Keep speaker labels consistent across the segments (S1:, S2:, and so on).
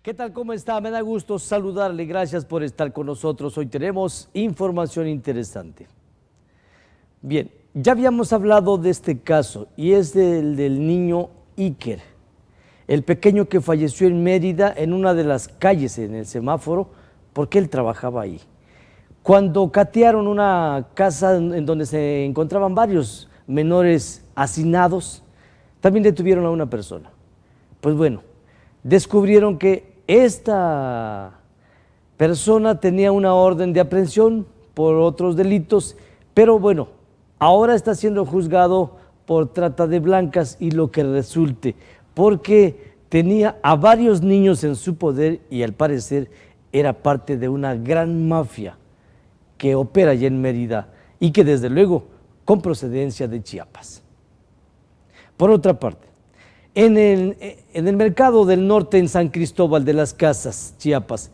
S1: ¿Qué tal? ¿Cómo está? Me da gusto saludarle. Gracias por estar con nosotros. Hoy tenemos información interesante. Bien, ya habíamos hablado de este caso y es el del niño Iker, el pequeño que falleció en Mérida en una de las calles en el semáforo porque él trabajaba ahí. Cuando catearon una casa en donde se encontraban varios menores hacinados, también detuvieron a una persona. Pues bueno, descubrieron que esta persona tenía una orden de aprehensión por otros delitos, pero bueno, ahora está siendo juzgado por trata de blancas y lo que resulte, porque tenía a varios niños en su poder y al parecer era parte de una gran mafia que opera allá en Mérida y que desde luego con procedencia de Chiapas. Por otra parte, en el mercado del norte en San Cristóbal de las Casas, Chiapas,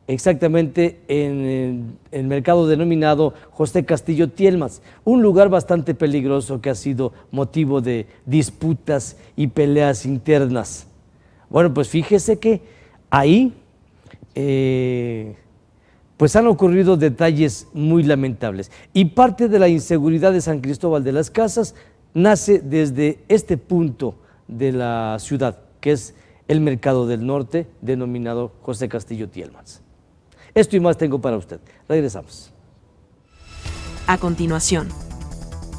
S1: exactamente en el mercado denominado José Castillo Tielmas, un lugar bastante peligroso que ha sido motivo de disputas y peleas internas. Bueno, pues fíjese que ahí pues han ocurrido detalles muy lamentables y parte de la inseguridad de San Cristóbal de las Casas nace desde este punto de la ciudad, que es el Mercado del Norte, denominado José Castillo Tielmas. Esto y más tengo para usted. Regresamos.
S2: A continuación,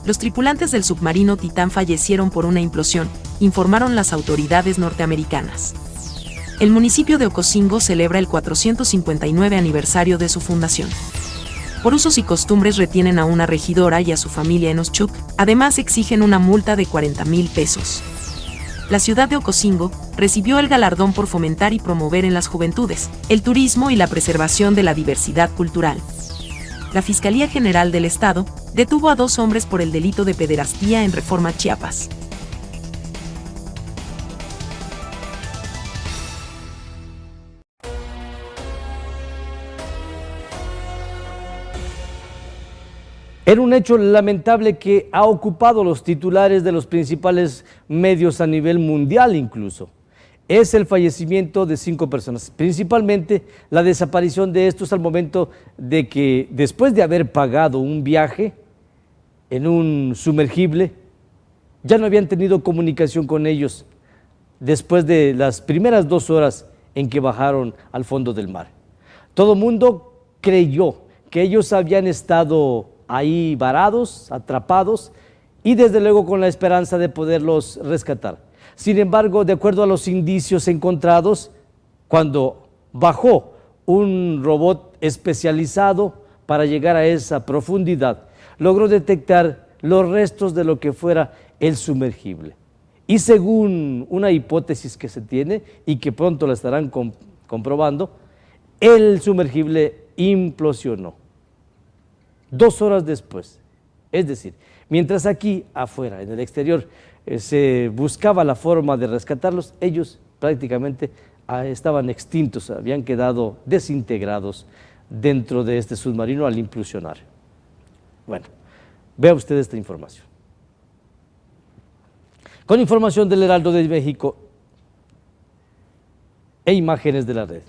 S2: los tripulantes del submarino Titán fallecieron por una implosión, informaron las autoridades norteamericanas. El municipio de Ocosingo celebra el 459 aniversario de su fundación. Por usos y costumbres retienen a una regidora y a su familia en Oshchuk, además exigen una multa de 40,000 pesos. La ciudad de Ocosingo recibió el galardón por fomentar y promover en las juventudes el turismo y la preservación de la diversidad cultural. La Fiscalía General del Estado detuvo a 2 hombres por el delito de pederastía en Reforma, Chiapas.
S1: Era un hecho lamentable que ha ocupado los titulares de los principales medios a nivel mundial incluso. Es el fallecimiento de 5 personas, principalmente la desaparición de estos al momento de que después de haber pagado un viaje en un sumergible, ya no habían tenido comunicación con ellos después de las primeras 2 horas en que bajaron al fondo del mar. Todo el mundo creyó que ellos habían estado ahí varados, atrapados, y desde luego con la esperanza de poderlos rescatar. Sin embargo, de acuerdo a los indicios encontrados, cuando bajó un robot especializado para llegar a esa profundidad, logró detectar los restos de lo que fuera el sumergible. Y según una hipótesis que se tiene y que pronto la estarán comprobando, el sumergible implosionó 2 horas después. Es decir, mientras aquí afuera, en el exterior, se buscaba la forma de rescatarlos, ellos prácticamente estaban extintos, habían quedado desintegrados dentro de este submarino al implosionar. Bueno, vea usted esta información. Con información del Heraldo de México e imágenes de la red.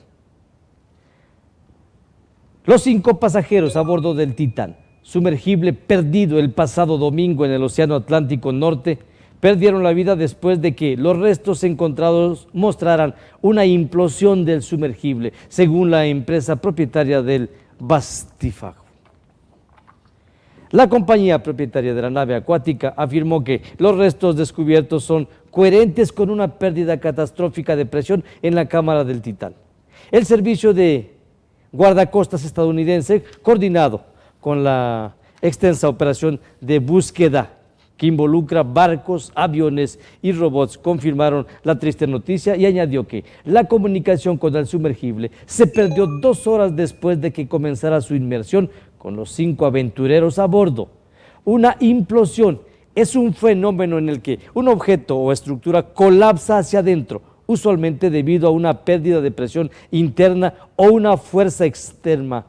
S1: Los 5 pasajeros a bordo del Titán, sumergible perdido el pasado domingo en el Océano Atlántico Norte, perdieron la vida después de que los restos encontrados mostraran una implosión del sumergible, según la empresa propietaria del Bastifago. La compañía propietaria de la nave acuática afirmó que los restos descubiertos son coherentes con una pérdida catastrófica de presión en la cámara del Titán. El servicio de guardacostas estadounidense, coordinado con la extensa operación de búsqueda que involucra barcos, aviones y robots, confirmaron la triste noticia y añadió que la comunicación con el sumergible se perdió 2 horas después de que comenzara su inmersión con los 5 aventureros a bordo. Una implosión es un fenómeno en el que un objeto o estructura colapsa hacia adentro, usualmente debido a una pérdida de presión interna o una fuerza extrema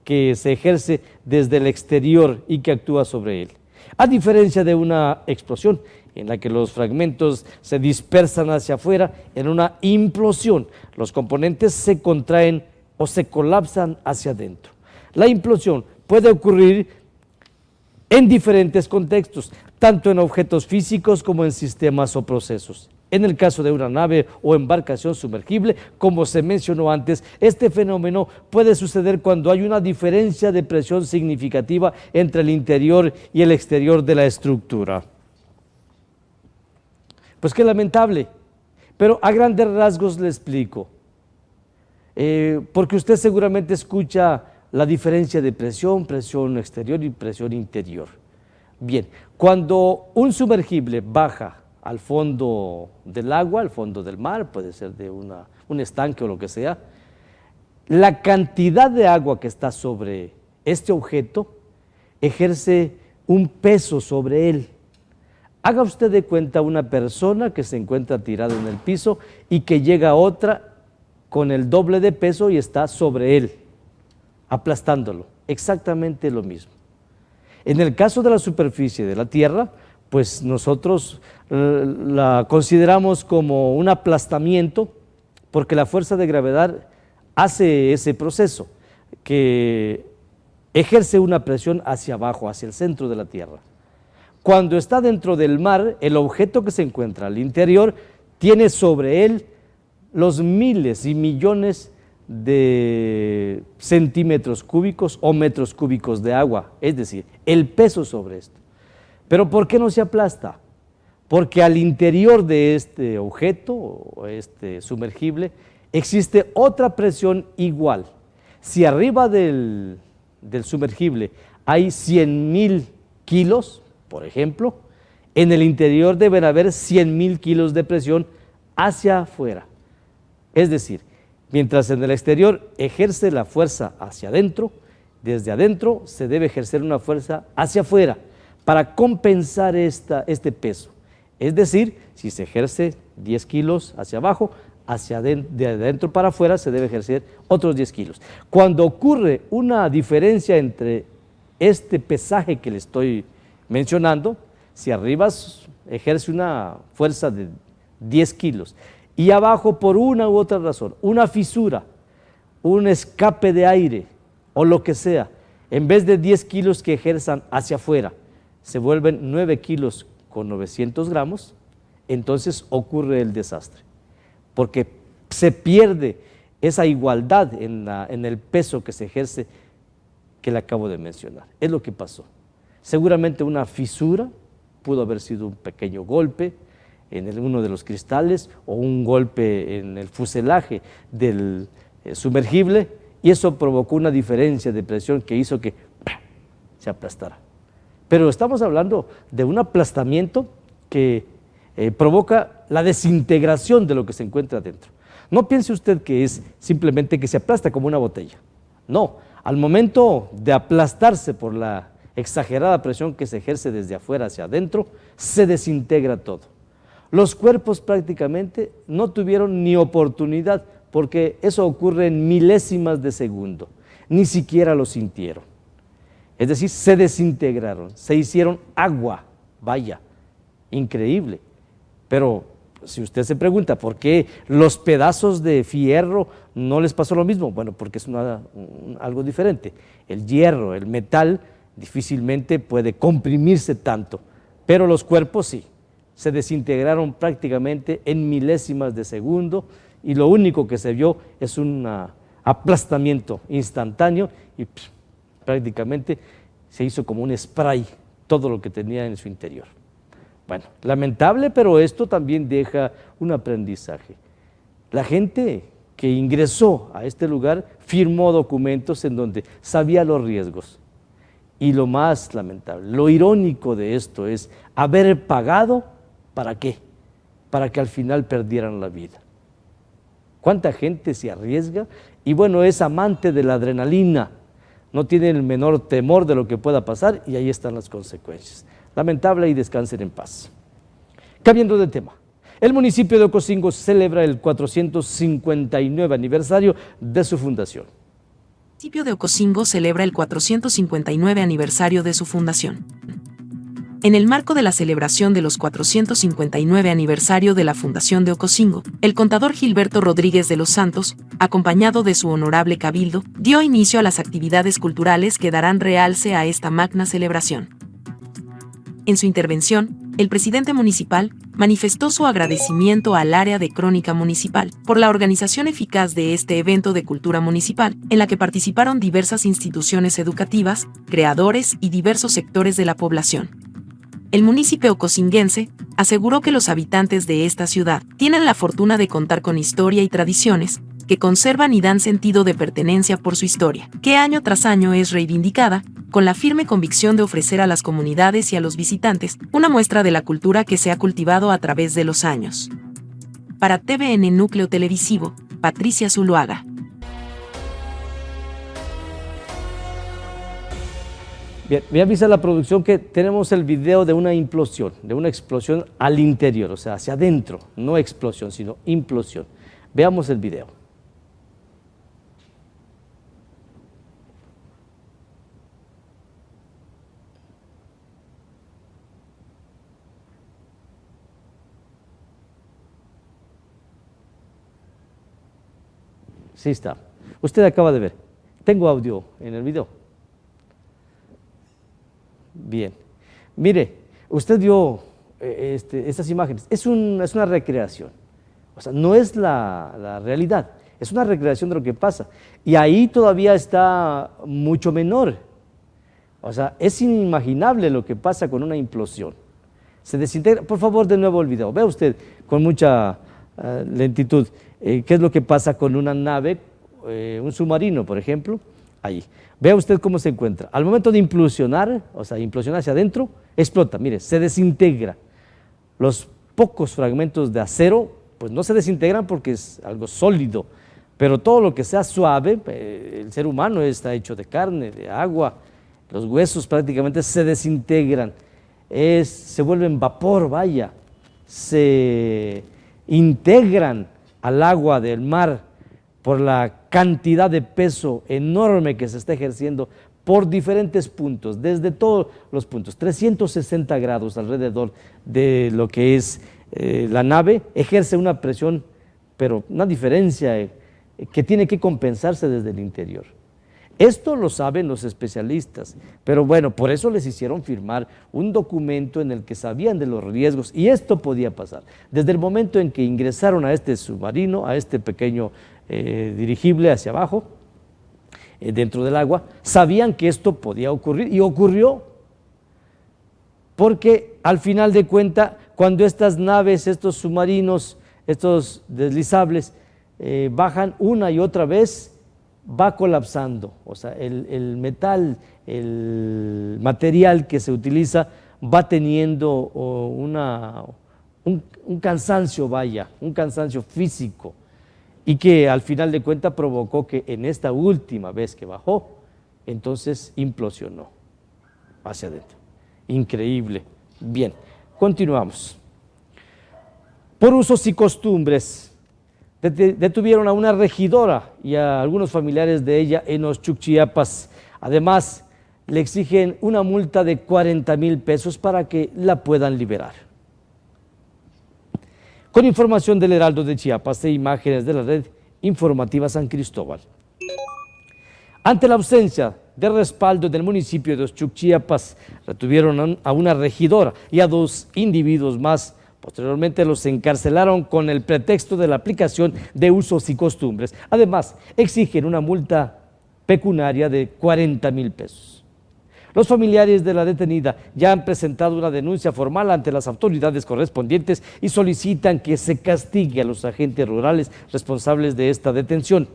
S1: que se ejerce desde el exterior y que actúa sobre él. A diferencia de una explosión en la que los fragmentos se dispersan hacia afuera, en una implosión los componentes se contraen o se colapsan hacia adentro. La implosión puede ocurrir en diferentes contextos, tanto en objetos físicos como en sistemas o procesos. En el caso de una nave o embarcación sumergible, como se mencionó antes, este fenómeno puede suceder cuando hay una diferencia de presión significativa entre el interior y el exterior de la estructura. Pues qué lamentable, pero a grandes rasgos le explico. Porque usted seguramente escucha la diferencia de presión, presión exterior y presión interior. Bien, cuando un sumergible baja al fondo del agua, al fondo del mar, puede ser de un estanque o lo que sea, la cantidad de agua que está sobre este objeto ejerce un peso sobre él. Haga usted de cuenta una persona que se encuentra tirada en el piso y que llega otra con el doble de peso y está sobre él, aplastándolo. Exactamente lo mismo. En el caso de la superficie de la Tierra, pues nosotros la consideramos como un aplastamiento porque la fuerza de gravedad hace ese proceso, que ejerce una presión hacia abajo, hacia el centro de la Tierra. Cuando está dentro del mar, el objeto que se encuentra al interior tiene sobre él los miles y millones de centímetros cúbicos o metros cúbicos de agua, es decir, el peso sobre esto. ¿Pero por qué no se aplasta? Porque al interior de este objeto o este sumergible existe otra presión igual. Si arriba del sumergible hay 100,000 kilos, por ejemplo, en el interior deben haber 100,000 kilos de presión hacia afuera. Es decir, mientras en el exterior ejerce la fuerza hacia adentro, desde adentro se debe ejercer una fuerza hacia afuera para compensar este peso. Es decir, si se ejerce 10 kilos hacia abajo, de adentro para afuera se debe ejercer otros 10 kilos. Cuando ocurre una diferencia entre este pesaje que le estoy mencionando, si arriba ejerce una fuerza de 10 kilos y abajo por una u otra razón, una fisura, un escape de aire o lo que sea, en vez de 10 kilos que ejerzan hacia afuera, se vuelven 9 kilos con 900 gramos, entonces ocurre el desastre, porque se pierde esa igualdad en el peso que se ejerce que le acabo de mencionar. Es lo que pasó. Seguramente una fisura, pudo haber sido un pequeño golpe en uno de los cristales o un golpe en el fuselaje del sumergible, y eso provocó una diferencia de presión que hizo que se aplastara. Pero estamos hablando de un aplastamiento que provoca la desintegración de lo que se encuentra dentro. No piense usted que es simplemente que se aplasta como una botella. No, al momento de aplastarse por la exagerada presión que se ejerce desde afuera hacia adentro, se desintegra todo. Los cuerpos prácticamente no tuvieron ni oportunidad, porque eso ocurre en milésimas de segundo, ni siquiera lo sintieron. Es decir, se desintegraron, se hicieron agua, vaya, increíble. Pero si usted se pregunta por qué los pedazos de fierro no les pasó lo mismo, bueno, porque es algo diferente. El hierro, el metal, difícilmente puede comprimirse tanto, pero los cuerpos sí, se desintegraron prácticamente en milésimas de segundo, y lo único que se vio es un aplastamiento instantáneo y prácticamente se hizo como un spray todo lo que tenía en su interior. Bueno, lamentable, pero esto también deja un aprendizaje. La gente que ingresó a este lugar firmó documentos en donde sabía los riesgos. Y lo más lamentable, lo irónico de esto es haber pagado, ¿para qué? Para que al final perdieran la vida. ¿Cuánta gente se arriesga? Y bueno, es amante de la adrenalina, no tiene el menor temor de lo que pueda pasar, y ahí están las consecuencias. Lamentable, y descansen en paz. Cambiando de tema, el municipio de Ocosingo celebra el 459 aniversario de su fundación.
S2: El municipio de Ocosingo celebra el 459 aniversario de su fundación. En el marco de la celebración de los 459 aniversario de la fundación de Ocosingo, el contador Gilberto Rodríguez de los Santos, acompañado de su honorable cabildo, dio inicio a las actividades culturales que darán realce a esta magna celebración. En su intervención, el presidente municipal manifestó su agradecimiento al área de Crónica Municipal por la organización eficaz de este evento de cultura municipal, en la que participaron diversas instituciones educativas, creadores y diversos sectores de la población. El municipio ocosinguense aseguró que los habitantes de esta ciudad tienen la fortuna de contar con historia y tradiciones que conservan y dan sentido de pertenencia por su historia, que año tras año es reivindicada, con la firme convicción de ofrecer a las comunidades y a los visitantes una muestra de la cultura que se ha cultivado a través de los años. Para TVN Núcleo Televisivo, Patricia Zuluaga.
S1: Bien, me avisa la producción que tenemos el video de una implosión, de una explosión al interior, o sea, hacia adentro, no explosión, sino implosión. Veamos el video. Sí está. Usted acaba de ver. Tengo audio en el video. Bien. Mire, usted vio estas imágenes. Es una recreación. O sea, no es la realidad. Es una recreación de lo que pasa. Y ahí todavía está mucho menor. O sea, es inimaginable lo que pasa con una implosión. Se desintegra. Por favor, de nuevo el video. Vea usted con mucha lentitud. ¿Qué es lo que pasa con una nave, un submarino, por ejemplo? Ahí. Vea usted cómo se encuentra. Al momento de implosionar, o sea, implosionar hacia adentro, explota, mire, se desintegra. Los pocos fragmentos de acero, pues no se desintegran porque es algo sólido, pero todo lo que sea suave, el ser humano está hecho de carne, de agua, los huesos prácticamente se desintegran, se vuelven vapor, vaya, se integran al agua del mar por la cantidad de peso enorme que se está ejerciendo por diferentes puntos, desde todos los puntos, 360 grados alrededor de lo que es la nave, ejerce una presión, pero una diferencia que tiene que compensarse desde el interior. Esto lo saben los especialistas, pero bueno, por eso les hicieron firmar un documento en el que sabían de los riesgos y esto podía pasar. Desde el momento en que ingresaron a este submarino, a este pequeño dirigible hacia abajo, dentro del agua, sabían que esto podía ocurrir y ocurrió, porque al final de cuentas, cuando estas naves, estos submarinos, estos deslizables bajan una y otra vez, va colapsando, o sea, el metal, el material que se utiliza va teniendo un cansancio, vaya, un cansancio físico, y que al final de cuentas provocó que en esta última vez que bajó, entonces implosionó hacia adentro. Increíble. Bien, continuamos. Por usos y costumbres, detuvieron a una regidora y a algunos familiares de ella en Oshchuk, Chiapas. Además, le exigen una multa de 40,000 pesos para que la puedan liberar. Con información del Heraldo de Chiapas e imágenes de la red informativa San Cristóbal. Ante la ausencia de respaldo del municipio de Oshchuk, Chiapas, retuvieron a una regidora y a 2 individuos más. Posteriormente los encarcelaron con el pretexto de la aplicación de usos y costumbres. Además, exigen una multa pecuniaria de 40,000 pesos. Los familiares de la detenida ya han presentado una denuncia formal ante las autoridades correspondientes y solicitan que se castigue a los agentes rurales responsables de esta detención.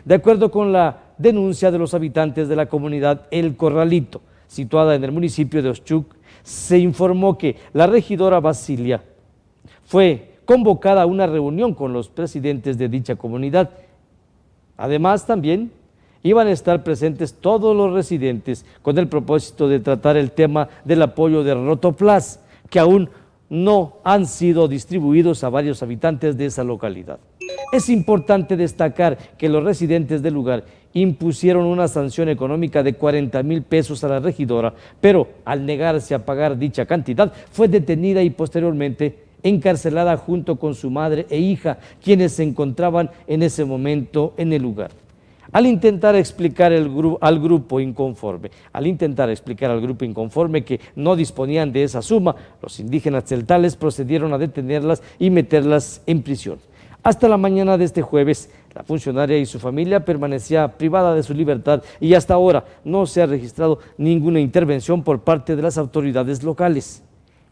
S1: De acuerdo con la denuncia de los habitantes de la comunidad El Corralito, situada en el municipio de Oshchuk, se informó que la regidora Basilia fue convocada a una reunión con los presidentes de dicha comunidad. Además, también iban a estar presentes todos los residentes con el propósito de tratar el tema del apoyo de Rotoplas, que aún no han sido distribuidos a varios habitantes de esa localidad. Es importante destacar que los residentes del lugar impusieron una sanción económica de 40,000 pesos a la regidora, pero al negarse a pagar dicha cantidad, fue detenida y posteriormente encarcelada junto con su madre e hija, quienes se encontraban en ese momento en el lugar. Al intentar explicar al grupo inconforme que no disponían de esa suma, los indígenas celtales procedieron a detenerlas y meterlas en prisión. Hasta la mañana de este jueves, la funcionaria y su familia permanecía privada de su libertad y hasta ahora no se ha registrado ninguna intervención por parte de las autoridades locales.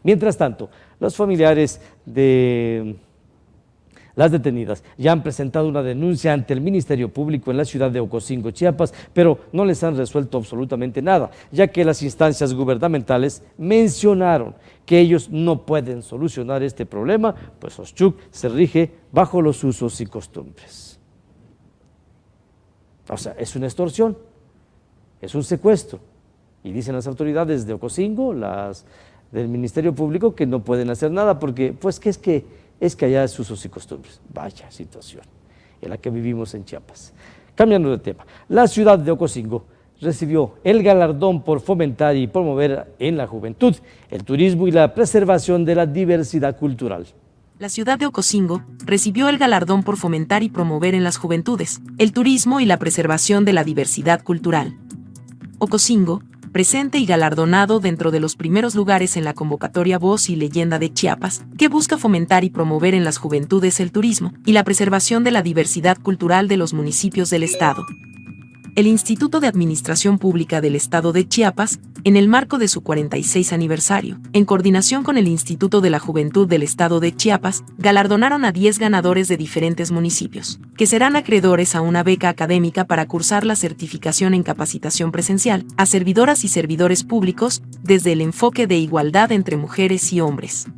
S1: Mientras tanto, los familiares de las detenidas ya han presentado una denuncia ante el Ministerio Público en la ciudad de Ocosingo, Chiapas, pero no les han resuelto absolutamente nada, ya que las instancias gubernamentales mencionaron que ellos no pueden solucionar este problema, pues Oxchuc se rige bajo los usos y costumbres. O sea, es una extorsión, es un secuestro. Y dicen las autoridades de Ocosingo, las del Ministerio Público, que no pueden hacer nada porque, pues, es que allá es usos y costumbres. Vaya situación en la que vivimos en Chiapas. Cambiando de tema, la ciudad de Ocosingo recibió el galardón por fomentar y promover en la juventud el turismo y la preservación de la diversidad cultural.
S2: La ciudad de Ocosingo recibió el galardón por fomentar y promover en las juventudes el turismo y la preservación de la diversidad cultural. Ocosingo, presente y galardonado dentro de los primeros lugares en la convocatoria Voz y Leyenda de Chiapas, que busca fomentar y promover en las juventudes el turismo y la preservación de la diversidad cultural de los municipios del estado. El Instituto de Administración Pública del Estado de Chiapas, en el marco de su 46 aniversario, en coordinación con el Instituto de la Juventud del Estado de Chiapas, galardonaron a 10 ganadores de diferentes municipios, que serán acreedores a una beca académica para cursar la certificación en capacitación presencial a servidoras y servidores públicos desde el enfoque de igualdad entre mujeres y hombres.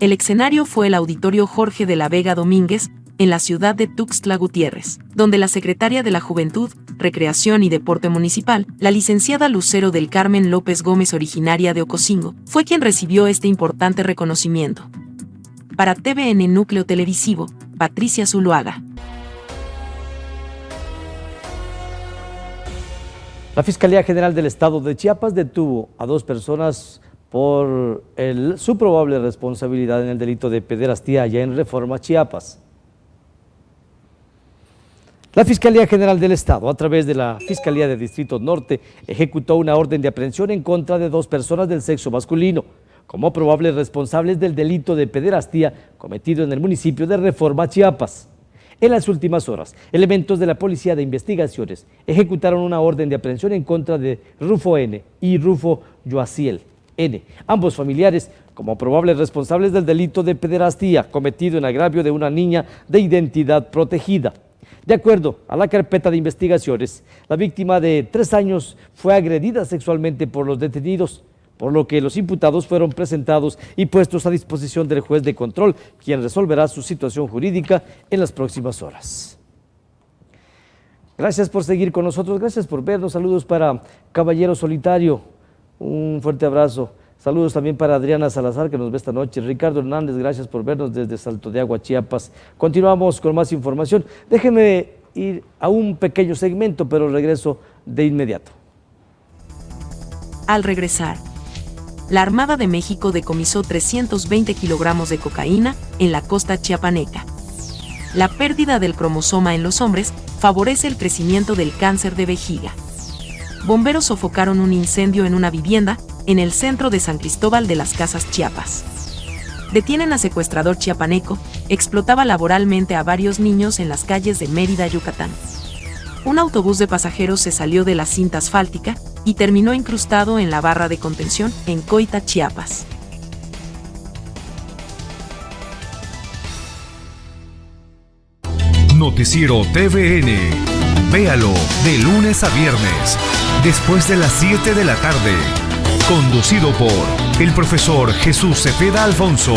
S2: El escenario fue el Auditorio Jorge de la Vega Domínguez, en la ciudad de Tuxtla Gutiérrez, donde la secretaria de la Juventud, Recreación y Deporte Municipal, la licenciada Lucero del Carmen López Gómez, originaria de Ocosingo, fue quien recibió este importante reconocimiento. Para TVN Núcleo Televisivo, Patricia Zuluaga.
S1: La Fiscalía General del Estado de Chiapas detuvo a 2 personas por su probable responsabilidad en el delito de pederastía allá en Reforma, Chiapas. La Fiscalía General del Estado, a través de la Fiscalía de Distrito Norte, ejecutó una orden de aprehensión en contra de 2 personas del sexo masculino, como probables responsables del delito de pederastía cometido en el municipio de Reforma, Chiapas. En las últimas horas, elementos de la Policía de Investigaciones ejecutaron una orden de aprehensión en contra de Rufo N. y Rufo Yoaciel N., ambos familiares, como probables responsables del delito de pederastía cometido en agravio de una niña de identidad protegida. De acuerdo a la carpeta de investigaciones, la víctima de 3 años fue agredida sexualmente por los detenidos, por lo que los imputados fueron presentados y puestos a disposición del juez de control, quien resolverá su situación jurídica en las próximas horas. Gracias por seguir con nosotros, gracias por vernos. Saludos para Caballero Solitario, un fuerte abrazo. Saludos también para Adriana Salazar, que nos ve esta noche. Ricardo Hernández, gracias por vernos desde Salto de Agua, Chiapas. Continuamos con más información. Déjenme ir a un pequeño segmento, pero regreso de inmediato.
S2: Al regresar, la Armada de México decomisó 320 kilogramos de cocaína en la costa chiapaneca. La pérdida del cromosoma en los hombres favorece el crecimiento del cáncer de vejiga. Bomberos sofocaron un incendio en una vivienda en el centro de San Cristóbal de las Casas, Chiapas. Detienen a secuestrador chiapaneco, explotaba laboralmente a varios niños en las calles de Mérida, Yucatán. Un autobús de pasajeros se salió de la cinta asfáltica y terminó incrustado en la barra de contención en Coita, Chiapas.
S3: Noticiero TVN. Véalo de lunes a viernes, después de las 7 de la tarde. Conducido por el profesor Jesús Cepeda Alfonso.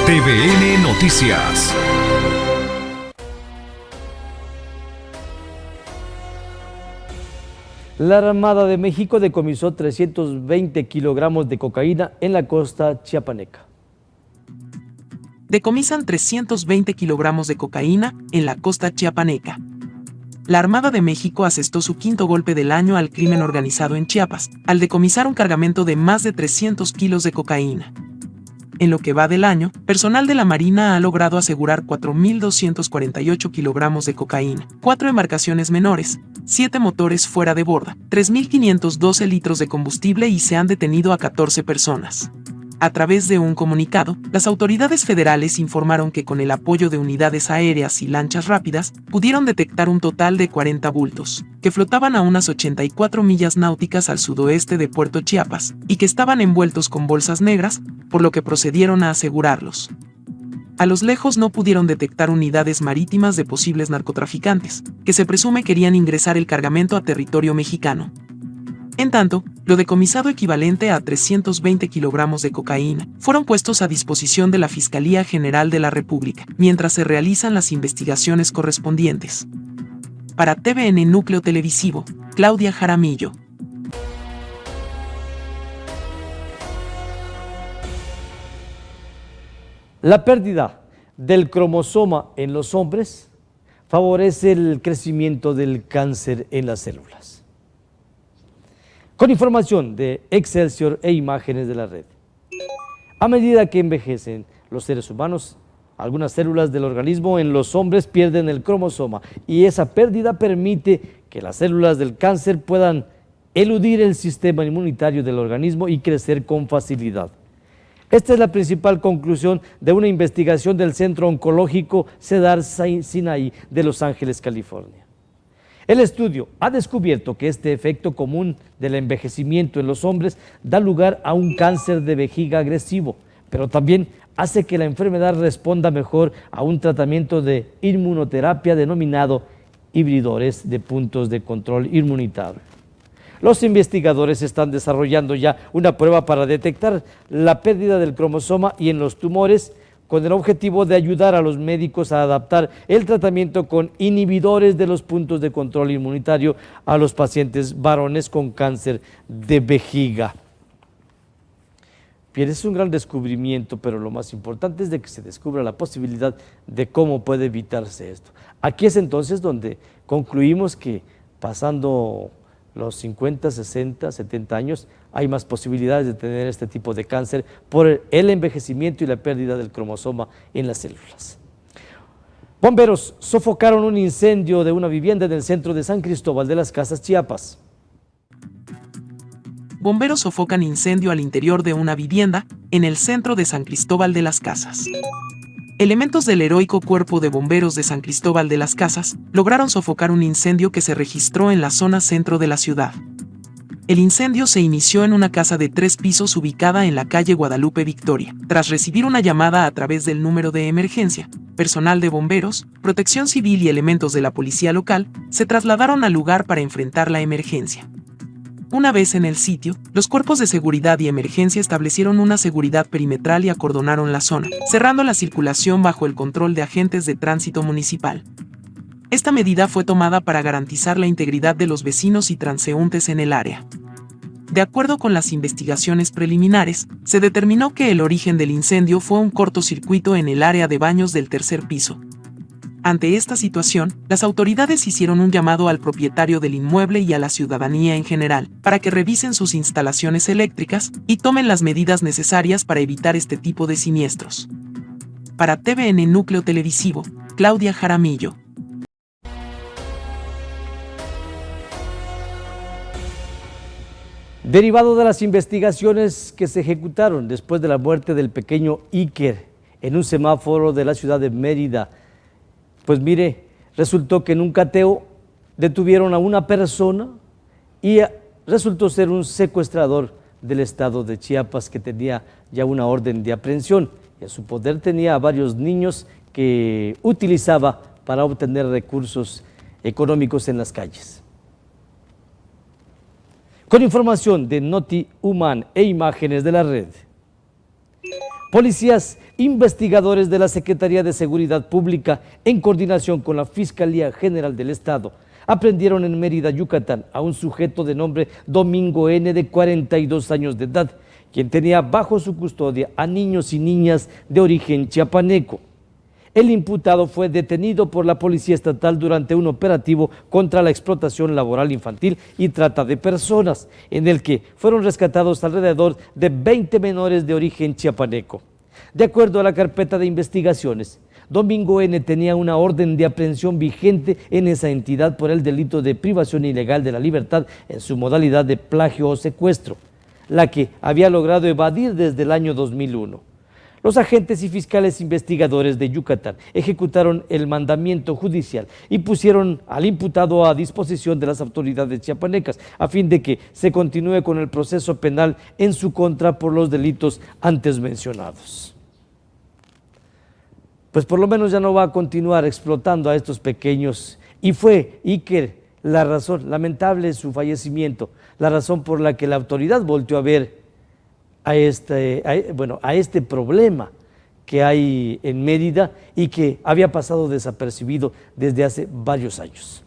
S3: TVN Noticias.
S1: La Armada de México decomisó 320 kilogramos de cocaína en la costa chiapaneca.
S4: Decomisan 320 kilogramos de cocaína en la costa chiapaneca.
S2: La Armada de México asestó su quinto golpe del año al crimen organizado en Chiapas, al decomisar un cargamento de más de 300 kilos de cocaína. En lo que va del año, personal de la Marina ha logrado asegurar 4.248 kilogramos de cocaína, 4 embarcaciones menores, 7 motores fuera de borda, 3.512 litros de combustible y se han detenido a 14 personas. A través de un comunicado, las autoridades federales informaron que con el apoyo de unidades aéreas y lanchas rápidas, pudieron detectar un total de 40 bultos, que flotaban a unas 84 millas náuticas al sudoeste de Puerto Chiapas, y que estaban envueltos con bolsas negras, por lo que procedieron a asegurarlos. A los lejos no pudieron detectar unidades marítimas de posibles narcotraficantes, que se presume querían ingresar el cargamento a territorio mexicano. En tanto, lo decomisado equivalente a 320 kilogramos de cocaína fueron puestos a disposición de la Fiscalía General de la República, mientras se realizan las investigaciones correspondientes. Para TVN Núcleo Televisivo, Claudia Jaramillo.
S1: La pérdida del cromosoma en los hombres favorece el crecimiento del cáncer en las células. Con información de Excelsior e imágenes de la red. A medida que envejecen los seres humanos, algunas células del organismo en los hombres pierden el cromosoma y esa pérdida permite que las células del cáncer puedan eludir el sistema inmunitario del organismo y crecer con facilidad. Esta es la principal conclusión de una investigación del Centro Oncológico Cedar Sinai de Los Ángeles, California. El estudio ha descubierto que este efecto común del envejecimiento en los hombres da lugar a un cáncer de vejiga agresivo, pero también hace que la enfermedad responda mejor a un tratamiento de inmunoterapia denominado inhibidores de puntos de control inmunitario. Los investigadores están desarrollando ya una prueba para detectar la pérdida del cromosoma y en los tumores, con el objetivo de ayudar a los médicos a adaptar el tratamiento con inhibidores de los puntos de control inmunitario a los pacientes varones con cáncer de vejiga. Bien, es un gran descubrimiento, pero lo más importante es de que se descubra la posibilidad de cómo puede evitarse esto. Aquí es entonces donde concluimos que pasando los 50, 60, 70 años, hay más posibilidades de tener este tipo de cáncer por el envejecimiento y la pérdida del cromosoma en las células. Bomberos sofocaron un incendio de una vivienda en el centro de San Cristóbal de las Casas, Chiapas.
S2: Bomberos sofocan incendio al interior de una vivienda en el centro de San Cristóbal de las Casas. Elementos del heroico Cuerpo de Bomberos de San Cristóbal de las Casas lograron sofocar un incendio que se registró en la zona centro de la ciudad. El incendio se inició en una casa de 3 pisos ubicada en la calle Guadalupe Victoria. Tras recibir una llamada a través del número de emergencia, personal de bomberos, protección civil y elementos de la policía local se trasladaron al lugar para enfrentar la emergencia. Una vez en el sitio, los cuerpos de seguridad y emergencia establecieron una seguridad perimetral y acordonaron la zona, cerrando la circulación bajo el control de agentes de tránsito municipal. Esta medida fue tomada para garantizar la integridad de los vecinos y transeúntes en el área. De acuerdo con las investigaciones preliminares, se determinó que el origen del incendio fue un cortocircuito en el área de baños del tercer piso. Ante esta situación, las autoridades hicieron un llamado al propietario del inmueble y a la ciudadanía en general para que revisen sus instalaciones eléctricas y tomen las medidas necesarias para evitar este tipo de siniestros. Para TVN Núcleo Televisivo, Claudia Jaramillo.
S1: Derivado de las investigaciones que se ejecutaron después de la muerte del pequeño Iker en un semáforo de la ciudad de Mérida, pues mire, resultó que en un cateo detuvieron a una persona y resultó ser un secuestrador del estado de Chiapas que tenía ya una orden de aprehensión y a su poder tenía a varios niños que utilizaba para obtener recursos económicos en las calles. Con información de Noti Human e imágenes de la red. Policías investigadores de la Secretaría de Seguridad Pública, en coordinación con la Fiscalía General del Estado, aprendieron en Mérida, Yucatán, a un sujeto de nombre Domingo N., de 42 años de edad, quien tenía bajo su custodia a niños y niñas de origen chiapaneco. El imputado fue detenido por la Policía Estatal durante un operativo contra la explotación laboral infantil y trata de personas, en el que fueron rescatados alrededor de 20 menores de origen chiapaneco. De acuerdo a la carpeta de investigaciones, Domingo N. tenía una orden de aprehensión vigente en esa entidad por el delito de privación ilegal de la libertad en su modalidad de plagio o secuestro, la que había logrado evadir desde el año 2001. Los agentes y fiscales investigadores de Yucatán ejecutaron el mandamiento judicial y pusieron al imputado a disposición de las autoridades chiapanecas a fin de que se continúe con el proceso penal en su contra por los delitos antes mencionados. Pues por lo menos ya no va a continuar explotando a estos pequeños. Y fue Iker la razón, lamentable su fallecimiento, la razón por la que la autoridad volteó a ver a este problema que hay en Mérida y que había pasado desapercibido desde hace varios años.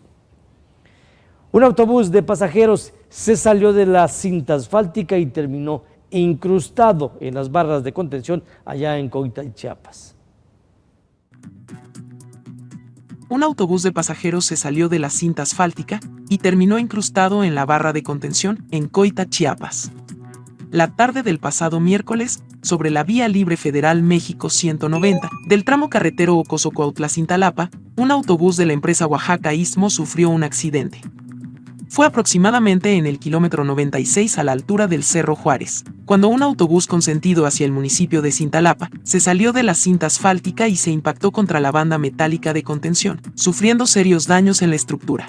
S1: Un autobús de pasajeros se salió de la cinta asfáltica y terminó incrustado en las barras de contención allá en Coita, Chiapas.
S4: Un autobús de pasajeros se salió de la cinta asfáltica y terminó incrustado en la barra de contención en Coita, Chiapas. La tarde del pasado miércoles, sobre la Vía Libre Federal México 190, del tramo carretero Ocoso-Cuautla-Cintalapa, un autobús de la empresa Oaxaca Istmo sufrió un accidente. Fue aproximadamente en el kilómetro 96 a la altura del Cerro Juárez, cuando un autobús con sentido hacia el municipio de Cintalapa se salió de la cinta asfáltica y se impactó contra la banda metálica de contención, sufriendo serios daños en la estructura.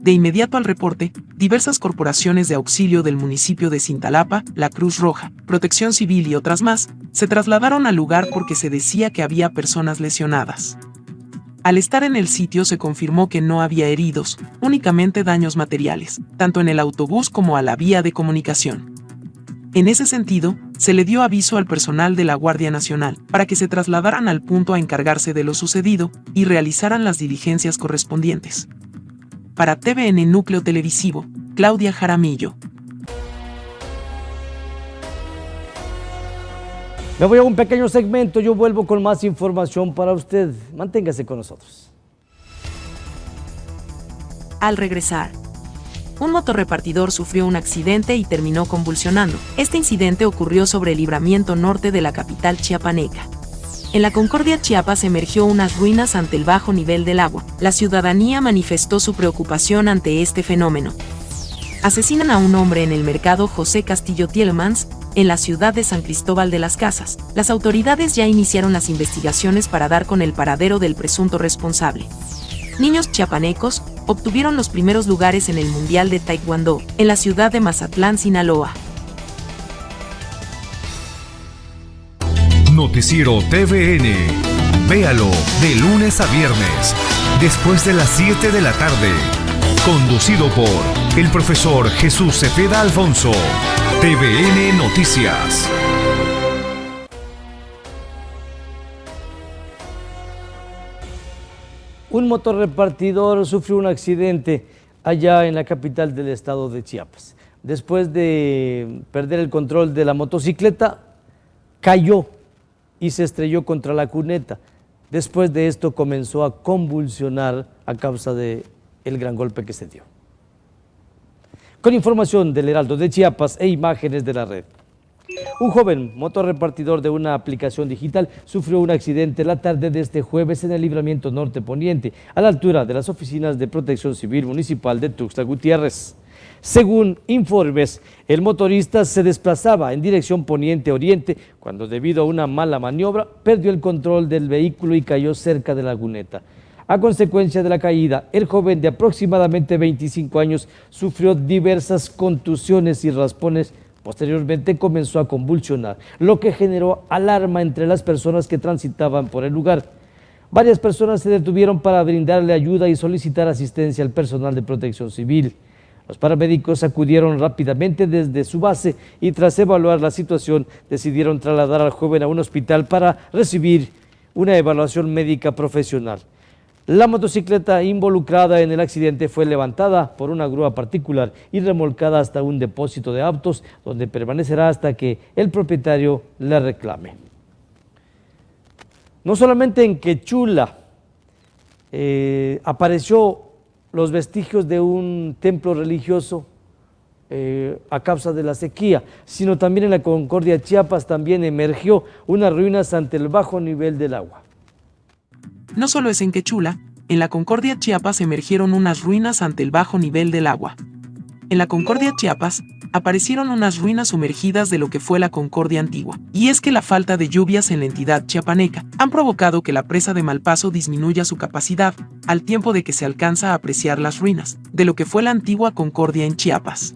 S4: De inmediato al reporte, diversas corporaciones de auxilio del municipio de Cintalapa, la Cruz Roja, Protección Civil y otras más, se trasladaron al lugar porque se decía que había personas lesionadas. Al estar en el sitio se confirmó que no había heridos, únicamente daños materiales, tanto en el autobús como a la vía de comunicación. En ese sentido, se le dio aviso al personal de la Guardia Nacional para que se trasladaran al punto a encargarse de lo sucedido y realizaran las diligencias correspondientes. Para TVN Núcleo Televisivo, Claudia Jaramillo.
S1: Me voy a un pequeño segmento, yo vuelvo con más información para usted. Manténgase con nosotros.
S2: Al regresar, un motorrepartidor sufrió un accidente y terminó convulsionando. Este incidente ocurrió sobre el libramiento norte de la capital chiapaneca. En la Concordia, Chiapas, emergió unas ruinas ante el bajo nivel del agua. La ciudadanía manifestó su preocupación ante este fenómeno. Asesinan a un hombre en el mercado José Castillo Tielmans, en la ciudad de San Cristóbal de las Casas. Las autoridades ya iniciaron las investigaciones para dar con el paradero del presunto responsable. Niños chiapanecos obtuvieron los primeros lugares en el Mundial de Taekwondo, en la ciudad de Mazatlán, Sinaloa.
S3: Noticiero TVN. Véalo de lunes a viernes, después de las 7 de la tarde. Conducido por el profesor Jesús Cepeda Alfonso. TVN Noticias.
S1: Un motorrepartidor sufrió un accidente allá en la capital del estado de Chiapas. Después de perder el control de la motocicleta, cayó y se estrelló contra la cuneta. Después de esto comenzó a convulsionar a causa del gran golpe que se dio. Con información del Heraldo de Chiapas e imágenes de la red. Un joven motorrepartidor de una aplicación digital sufrió un accidente la tarde de este jueves en el libramiento norte poniente, a la altura de las oficinas de Protección Civil Municipal de Tuxtla Gutiérrez. Según informes, el motorista se desplazaba en dirección poniente-oriente cuando, debido a una mala maniobra, perdió el control del vehículo y cayó cerca de la cuneta. A consecuencia de la caída, el joven de aproximadamente 25 años sufrió diversas contusiones y raspones. Posteriormente comenzó a convulsionar, lo que generó alarma entre las personas que transitaban por el lugar. Varias personas se detuvieron para brindarle ayuda y solicitar asistencia al personal de Protección Civil. Los paramédicos acudieron rápidamente desde su base y, tras evaluar la situación, decidieron trasladar al joven a un hospital para recibir una evaluación médica profesional. La motocicleta involucrada en el accidente fue levantada por una grúa particular y remolcada hasta un depósito de autos, donde permanecerá hasta que el propietario la reclame. No solamente en Quechula apareció los vestigios de un templo religioso a causa de la sequía, sino también en la Concordia Chiapas también emergió unas ruinas ante el bajo nivel del agua.
S4: No solo es en Quechula, en la Concordia Chiapas emergieron unas ruinas ante el bajo nivel del agua. En la Concordia Chiapas aparecieron unas ruinas sumergidas de lo que fue la Concordia antigua. Y es que la falta de lluvias en la entidad chiapaneca han provocado que la presa de Malpaso disminuya su capacidad, al tiempo de que se alcanza a apreciar las ruinas de lo que fue la antigua Concordia en Chiapas.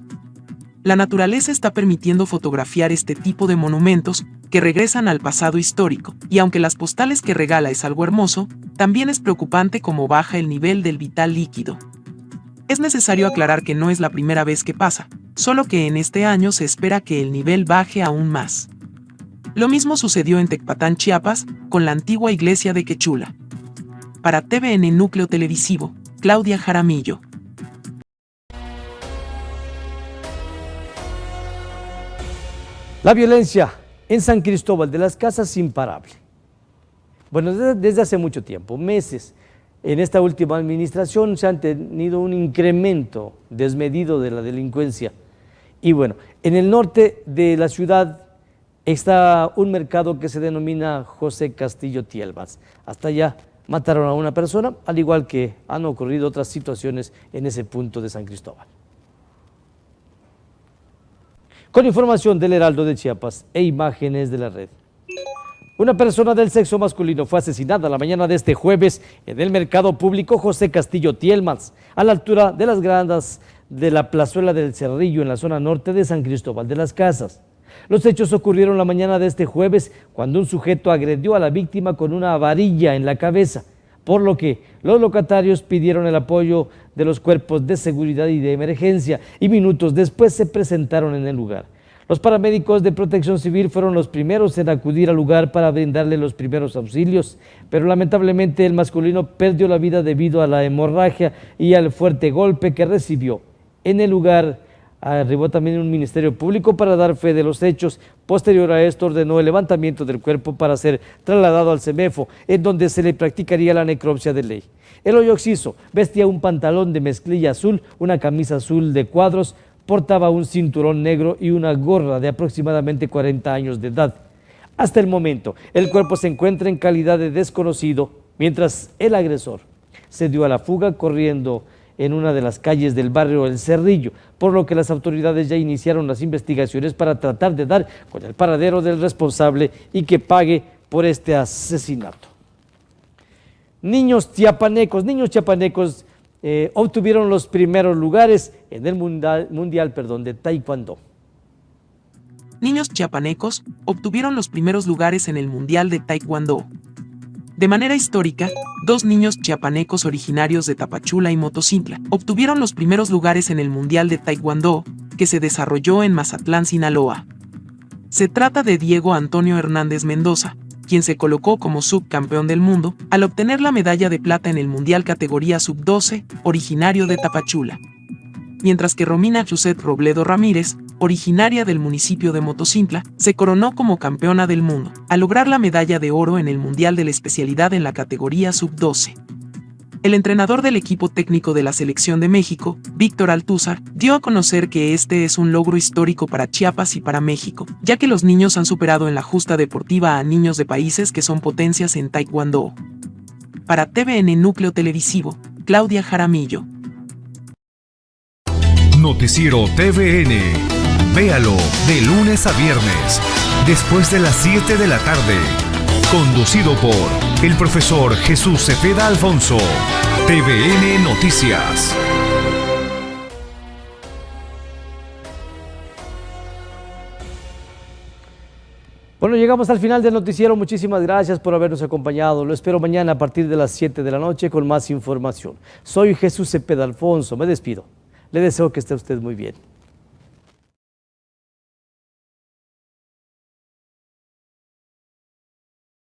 S4: La naturaleza está permitiendo fotografiar este tipo de monumentos que regresan al pasado histórico, y aunque las postales que regala es algo hermoso, también es preocupante cómo baja el nivel del vital líquido. Es necesario aclarar que no es la primera vez que pasa, solo que en este año se espera que el nivel baje aún más. Lo mismo sucedió en Tecpatán, Chiapas, con la antigua iglesia de Quechula. Para TVN Núcleo Televisivo, Claudia Jaramillo.
S1: La violencia en San Cristóbal de las Casas imparable. Bueno, desde hace mucho tiempo, meses, en esta última administración se han tenido un incremento desmedido de la delincuencia. Y bueno, en el norte de la ciudad está un mercado que se denomina José Castillo Tielmas. Hasta allá mataron a una persona, al igual que han ocurrido otras situaciones en ese punto de San Cristóbal. Con información del Heraldo de Chiapas e imágenes de la red. Una persona del sexo masculino fue asesinada la mañana de este jueves en el mercado público José Castillo Tielmas, a la altura de las grandas de la plazuela del Cerrillo, en la zona norte de San Cristóbal de las Casas. Los hechos ocurrieron la mañana de este jueves cuando un sujeto agredió a la víctima con una varilla en la cabeza, por lo que los locatarios pidieron el apoyo de los cuerpos de seguridad y de emergencia y minutos después se presentaron en el lugar. Los paramédicos de Protección Civil fueron los primeros en acudir al lugar para brindarle los primeros auxilios, pero lamentablemente el masculino perdió la vida debido a la hemorragia y al fuerte golpe que recibió. En el lugar arribó también un ministerio público para dar fe de los hechos. Posterior a esto ordenó el levantamiento del cuerpo para ser trasladado al CEMEFO, en donde se le practicaría la necropsia de ley. El hoyo occiso vestía un pantalón de mezclilla azul, una camisa azul de cuadros, portaba un cinturón negro y una gorra de aproximadamente 40 años de edad. Hasta el momento, el cuerpo se encuentra en calidad de desconocido, mientras el agresor se dio a la fuga corriendo en una de las calles del barrio El Cerrillo, por lo que las autoridades ya iniciaron las investigaciones para tratar de dar con el paradero del responsable y que pague por este asesinato. Niños chiapanecos obtuvieron los primeros lugares en el mundial de Taekwondo.
S4: Niños chiapanecos obtuvieron los primeros lugares en el Mundial de Taekwondo. De manera histórica, 2 niños chiapanecos originarios de Tapachula y Motocintla obtuvieron los primeros lugares en el Mundial de Taekwondo, que se desarrolló en Mazatlán, Sinaloa. Se trata de Diego Antonio Hernández Mendoza, quien se colocó como subcampeón del mundo al obtener la medalla de plata en el Mundial categoría sub-12, originario de Tapachula. Mientras que Romina Yuset Robledo Ramírez, originaria del municipio de Motocintla, se coronó como campeona del mundo, al lograr la medalla de oro en el Mundial de la especialidad en la categoría sub-12. El entrenador del equipo técnico de la Selección de México, Víctor Altúzar, dio a conocer que este es un logro histórico para Chiapas y para México, ya que los niños han superado en la justa deportiva a niños de países que son potencias en Taekwondo. Para TVN Núcleo Televisivo, Claudia Jaramillo.
S3: Noticiero TVN. Véalo de lunes a viernes, después de las 7 de la tarde. Conducido por el profesor Jesús Cepeda Alfonso. TVN Noticias.
S1: Bueno, llegamos al final del noticiero. Muchísimas gracias por habernos acompañado. Lo espero mañana a partir de las 7 de la noche con más información. Soy Jesús Cepeda Alfonso. Me despido. Le deseo que esté usted muy bien.